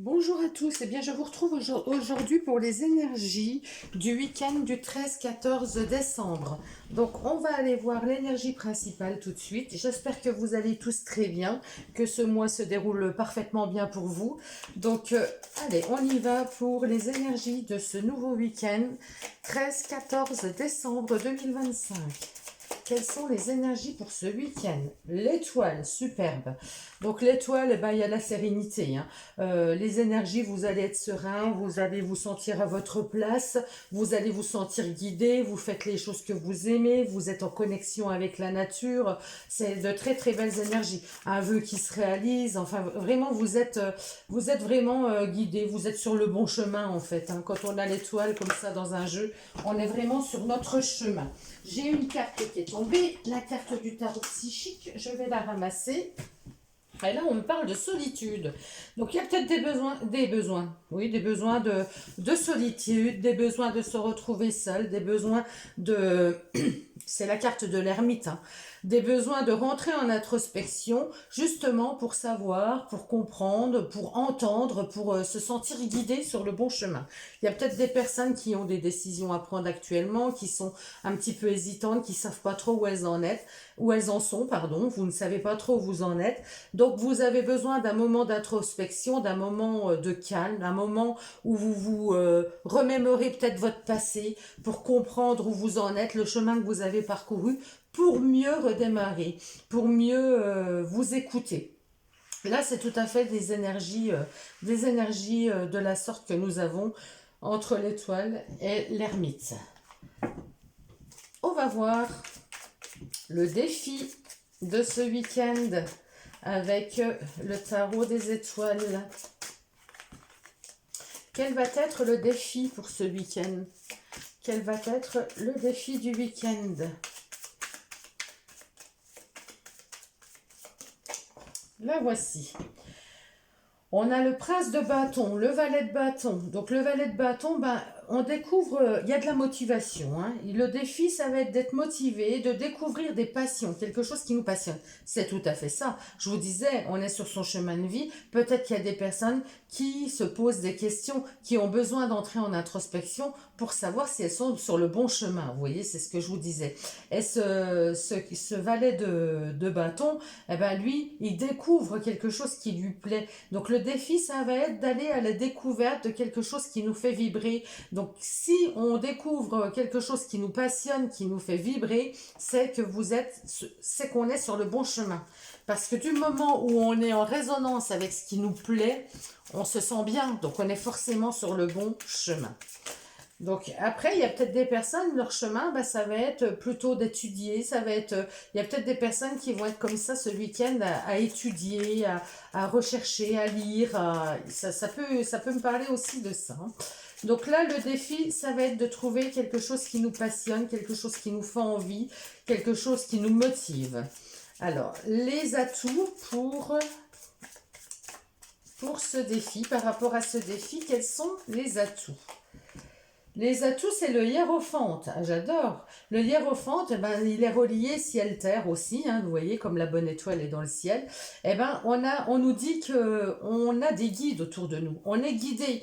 Bonjour à tous, eh bien je vous retrouve aujourd'hui pour les énergies du week-end du 13-14 décembre. Donc on va aller voir l'énergie principale tout de suite. J'espère que vous allez tous très bien, que ce mois se déroule parfaitement bien pour vous. Donc allez, on y va pour les énergies de ce nouveau week-end 13-14 décembre 2025. Quelles sont les énergies pour ce week-end? L'étoile, superbe. Donc l'étoile, eh ben, il y a la sérénité, hein. Les énergies, vous allez être serein, vous allez vous sentir à votre place, vous allez vous sentir guidé, vous faites les choses que vous aimez, vous êtes en connexion avec la nature. C'est de très très belles énergies. Un vœu qui se réalise, enfin vraiment vous êtes vraiment guidé, vous êtes sur le bon chemin en fait, hein. Quand on a l'étoile comme ça dans un jeu, on est vraiment sur notre chemin. J'ai une carte qui est tombée, la carte du tarot psychique, je vais la ramasser. Et là, on me parle de solitude. Donc, il y a peut-être oui, des besoins de solitude, des besoins de se retrouver seul, des besoins de... C'est la carte de l'ermite, hein. Des besoins de rentrer en introspection, justement pour savoir, pour comprendre, pour entendre, pour se sentir guidé sur le bon chemin. Il y a peut-être des personnes qui ont des décisions à prendre actuellement, qui sont un petit peu hésitantes, qui savent pas trop où elles en sont, pardon, vous ne savez pas trop où vous en êtes. Donc vous avez besoin d'un moment d'introspection, d'un moment de calme, d'un moment où vous vous remémorez peut-être votre passé pour comprendre où vous en êtes, le chemin que vous avez parcouru, pour mieux redémarrer, pour mieux vous écouter. Là, c'est tout à fait des énergies de la sorte que nous avons entre l'étoile et l'ermite. On va voir le défi de ce week-end avec le tarot des étoiles. Quel va être le défi pour ce week-end? Quel va être le défi du week-end? La voici. On a le prince de bâton, le valet de bâton. Donc le valet de bâton, ben, on découvre, il y a de la motivation, hein. Le défi, ça va être d'être motivé, de découvrir des passions, quelque chose qui nous passionne. C'est tout à fait ça. Je vous disais, on est sur son chemin de vie. Peut-être qu'il y a des personnes qui se posent des questions, qui ont besoin d'entrer en introspection pour savoir si elles sont sur le bon chemin. Vous voyez, c'est ce que je vous disais. Et ce valet de bâton, eh ben lui, il découvre quelque chose qui lui plaît. Donc le défi, ça va être d'aller à la découverte de quelque chose qui nous fait vibrer. Donc si on découvre quelque chose qui nous passionne, qui nous fait vibrer, c'est qu'on est sur le bon chemin. Parce que du moment où on est en résonance avec ce qui nous plaît, on se sent bien. Donc on est forcément sur le bon chemin. Donc après, il y a peut-être des personnes, leur chemin, ben, ça va être plutôt d'étudier, il y a peut-être des personnes qui vont être comme ça ce week-end à étudier, à rechercher, à lire, ça peut me parler aussi de ça, hein. Donc là, le défi, ça va être de trouver quelque chose qui nous passionne, quelque chose qui nous fait envie, quelque chose qui nous motive. Alors, les atouts pour ce défi, par rapport à ce défi, quels sont les atouts? Les atouts, c'est le hiérophante. Ah, j'adore. Le hiérophante, eh ben, il est relié ciel-terre aussi, hein, vous voyez, comme la bonne étoile est dans le ciel. Eh ben, on nous dit qu'on a des guides autour de nous. On est guidé.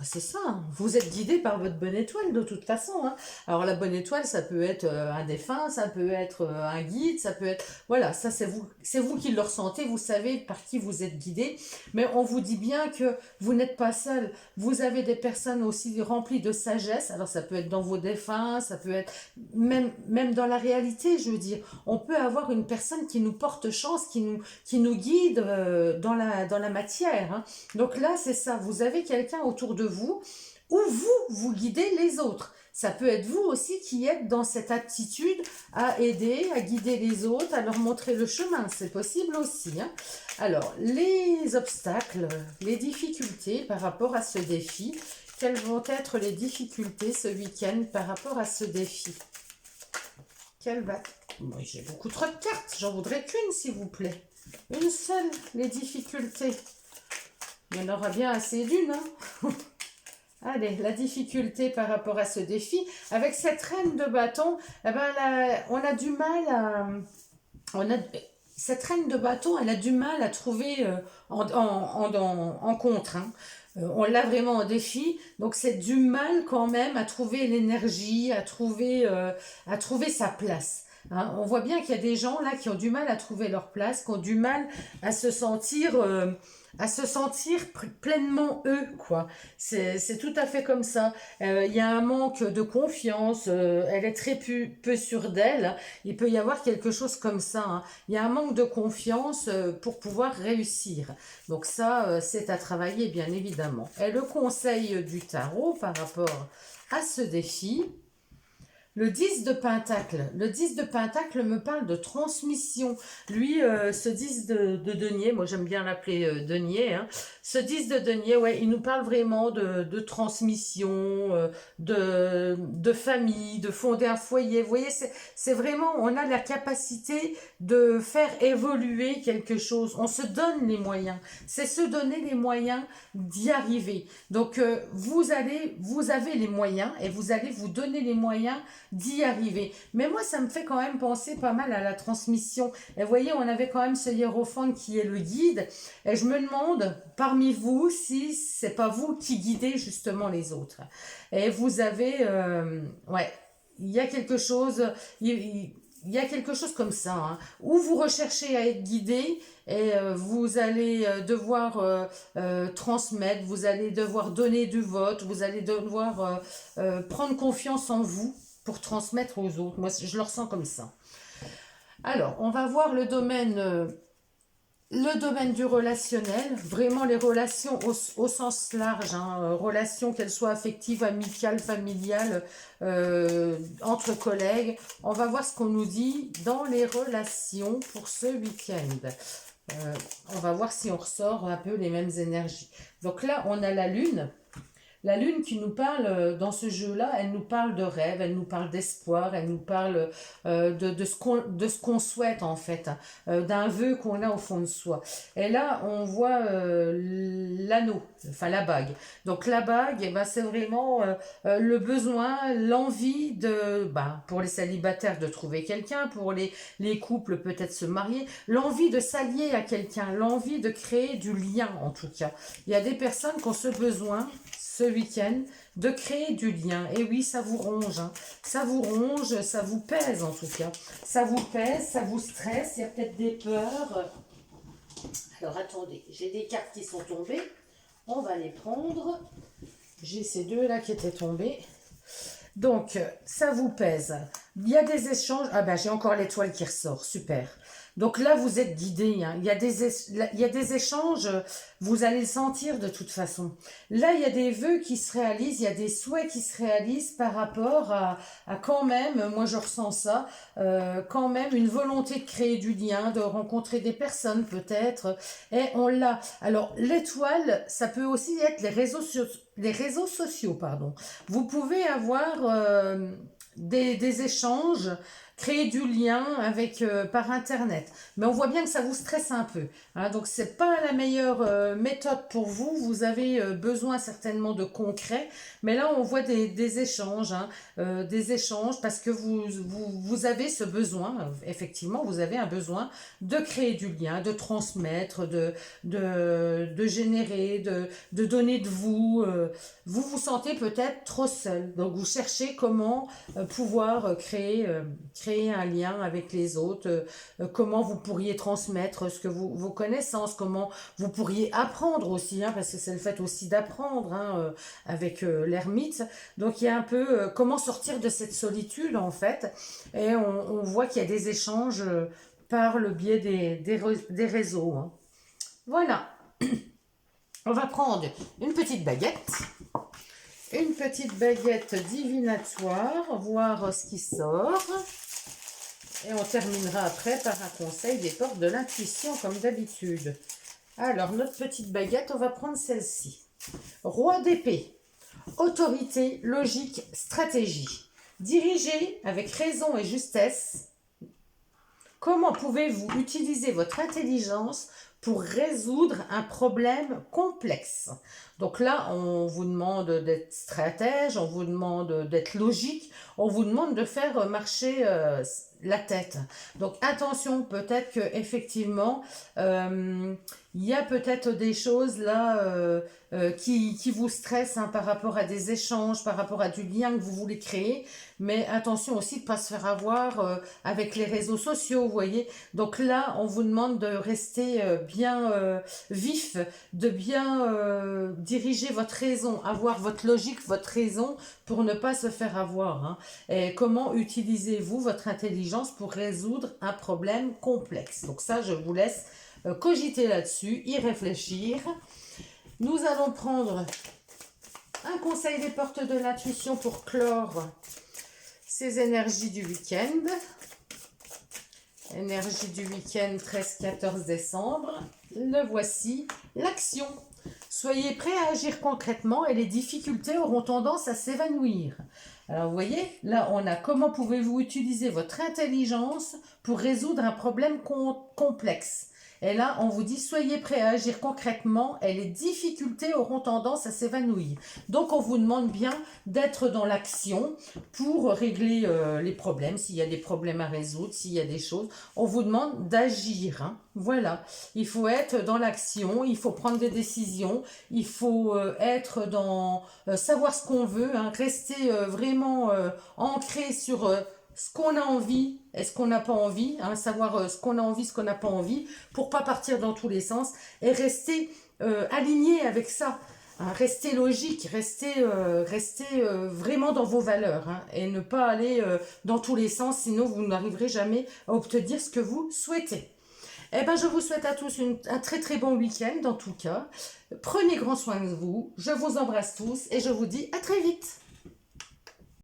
C'est ça, hein, vous êtes guidé par votre bonne étoile de toute façon, hein. Alors la bonne étoile, ça peut être un défunt, ça peut être un guide, ça peut être... Voilà, ça c'est vous qui le ressentez, vous savez par qui vous êtes guidé. Mais on vous dit bien que vous n'êtes pas seul. Vous avez des personnes aussi remplies de sagesse. Alors ça peut être dans vos défunts, ça peut être même dans la réalité, je veux dire. On peut avoir une personne qui nous porte chance, qui nous guide dans la matière, hein. Donc là, c'est ça. Vous avez quelqu'un autour de vous où vous guidez les autres. Ça peut être vous aussi qui êtes dans cette attitude à aider, à guider les autres, à leur montrer le chemin. C'est possible aussi, hein. Alors, les obstacles, les difficultés par rapport à ce défi. Quelles vont être les difficultés ce week-end par rapport à ce défi? Moi, j'ai beaucoup trop de cartes. J'en voudrais qu'une, s'il vous plaît. Une seule, les difficultés. Il y en aura bien assez d'une, hein. Allez, la difficulté par rapport à ce défi. Avec cette reine de bâton, eh ben, on a du mal à... cette reine de bâton, elle a du mal à trouver en contre, hein. On l'a vraiment en défi, donc c'est du mal quand même à trouver l'énergie, à trouver sa place. Hein. On voit bien qu'il y a des gens là qui ont du mal à trouver leur place, qui ont du mal à se sentir, pleinement eux, quoi. C'est tout à fait comme ça. Il y a un manque de confiance, elle est très peu sûre d'elle. Il peut y avoir quelque chose comme ça. Hein. Il y a un manque de confiance pour pouvoir réussir. Donc ça, c'est à travailler, bien évidemment. Et le conseil du tarot par rapport à ce défi, le 10 de Pentacle. Le 10 de Pentacle me parle de transmission. Lui, ce 10 de denier, moi j'aime bien l'appeler denier, hein. Ce 10 de denier, ouais, il nous parle vraiment de transmission, de famille, de fonder un foyer. Vous voyez, c'est vraiment, on a la capacité de faire évoluer quelque chose. On se donne les moyens. C'est se donner les moyens d'y arriver. Donc, vous avez les moyens et vous allez vous donner les moyens d'y arriver. Mais moi, ça me fait quand même penser pas mal à la transmission. Et vous voyez, on avait quand même ce hiérophante qui est le guide. Et je me demande, parmi vous, si c'est pas vous qui guidez justement les autres. Et vous avez, ouais, il y a quelque chose, il y a quelque chose comme ça, hein, où vous recherchez à être guidé et vous allez devoir transmettre, vous allez devoir donner du vote, vous allez devoir prendre confiance en vous pour transmettre aux autres. Moi, je le ressens comme ça. Alors, on va voir le domaine du relationnel, vraiment les relations au sens large, hein, relations qu'elles soient affectives, amicales, familiales, entre collègues. On va voir ce qu'on nous dit dans les relations pour ce week-end. On va voir si on ressort un peu les mêmes énergies. Donc là, on a la lune. La lune qui nous parle dans ce jeu-là, elle nous parle de rêve, elle nous parle d'espoir, elle nous parle de ce qu'on souhaite en fait, hein, d'un vœu qu'on a au fond de soi. Et là, on voit l'anneau, enfin la bague. Donc la bague, eh ben, c'est vraiment le besoin, l'envie pour les célibataires de trouver quelqu'un, pour les couples peut-être se marier, l'envie de s'allier à quelqu'un, l'envie de créer du lien en tout cas. Il y a des personnes qui ont ce besoin ce week-end, de créer du lien. Et oui, ça vous ronge, hein. Ça vous ronge, ça vous pèse en tout cas. Ça vous pèse, ça vous stresse, il y a peut-être des peurs. Alors attendez, j'ai des cartes qui sont tombées. On va les prendre. J'ai ces deux-là qui étaient tombées. Donc, ça vous pèse. Il y a des échanges. Ah ben, j'ai encore l'étoile qui ressort. Super. Donc là, vous êtes guidé. Hein. Il y a des échanges, vous allez le sentir de toute façon. Là, il y a des vœux qui se réalisent, il y a des souhaits qui se réalisent par rapport à quand même, moi je ressens ça, quand même une volonté de créer du lien, de rencontrer des personnes peut-être. Et on l'a. Alors, l'étoile, ça peut aussi être les réseaux sociaux, pardon. Vous pouvez avoir des échanges, créer du lien avec par internet. Mais on voit bien que ça vous stresse un peu. Hein, donc c'est pas la meilleure méthode pour vous. Vous avez besoin certainement de concret. Mais là on voit des échanges, hein, des échanges parce que vous avez ce besoin. Effectivement, vous avez un besoin de créer du lien, de transmettre, de générer, de donner de vous. Vous vous sentez peut-être trop seul. Donc vous cherchez comment pouvoir créer un lien avec les autres, comment vous pourriez transmettre ce que vos connaissances, comment vous pourriez apprendre aussi, hein, parce que c'est le fait aussi d'apprendre hein, avec l'ermite. Donc il y a un peu comment sortir de cette solitude en fait, et on voit qu'il y a des échanges par le biais des réseaux. Hein. Voilà, on va prendre une petite baguette. Une petite baguette divinatoire, voir ce qui sort. Et on terminera après par un conseil des portes de l'intuition, comme d'habitude. Alors, notre petite baguette, on va prendre celle-ci. Roi d'épée. Autorité, logique, stratégie. Dirigez avec raison et justesse. Comment pouvez-vous utiliser votre intelligence pour résoudre un problème complexe? Donc là, on vous demande d'être stratège, on vous demande d'être logique, on vous demande de faire marcher la tête. Donc attention, peut-être que effectivement, il y a peut-être des choses là qui vous stressent hein, par rapport à des échanges, par rapport à du lien que vous voulez créer. Mais attention aussi de ne pas se faire avoir avec les réseaux sociaux, vous voyez. Donc là, on vous demande de rester bien vif, de bien diriger votre raison, avoir votre logique, votre raison pour ne pas se faire avoir. Hein. Et comment utilisez-vous votre intelligence pour résoudre un problème complexe? Donc ça, je vous laisse cogiter là-dessus, y réfléchir. Nous allons prendre un conseil des portes de l'intuition pour clore ces énergies du week-end. Énergie du week-end 13-14 décembre. Le voici, l'action. Soyez prêts à agir concrètement et les difficultés auront tendance à s'évanouir. Alors vous voyez, là on a comment pouvez-vous utiliser votre intelligence pour résoudre un problème complexe. Et là, on vous dit, soyez prêts à agir concrètement et les difficultés auront tendance à s'évanouir. Donc, on vous demande bien d'être dans l'action pour régler les problèmes. S'il y a des problèmes à résoudre, s'il y a des choses, on vous demande d'agir. Hein. Voilà, il faut être dans l'action, il faut prendre des décisions, il faut être dans savoir ce qu'on veut, hein, rester vraiment ancré sur... ce qu'on a envie et ce qu'on n'a pas envie, hein, savoir ce qu'on a envie, ce qu'on n'a pas envie, pour pas partir dans tous les sens et rester aligné avec ça, hein, rester logique, rester vraiment dans vos valeurs hein, et ne pas aller dans tous les sens, sinon vous n'arriverez jamais à obtenir ce que vous souhaitez. Eh ben, je vous souhaite à tous un très très bon week-end en tout cas. Prenez grand soin de vous, je vous embrasse tous et je vous dis à très vite.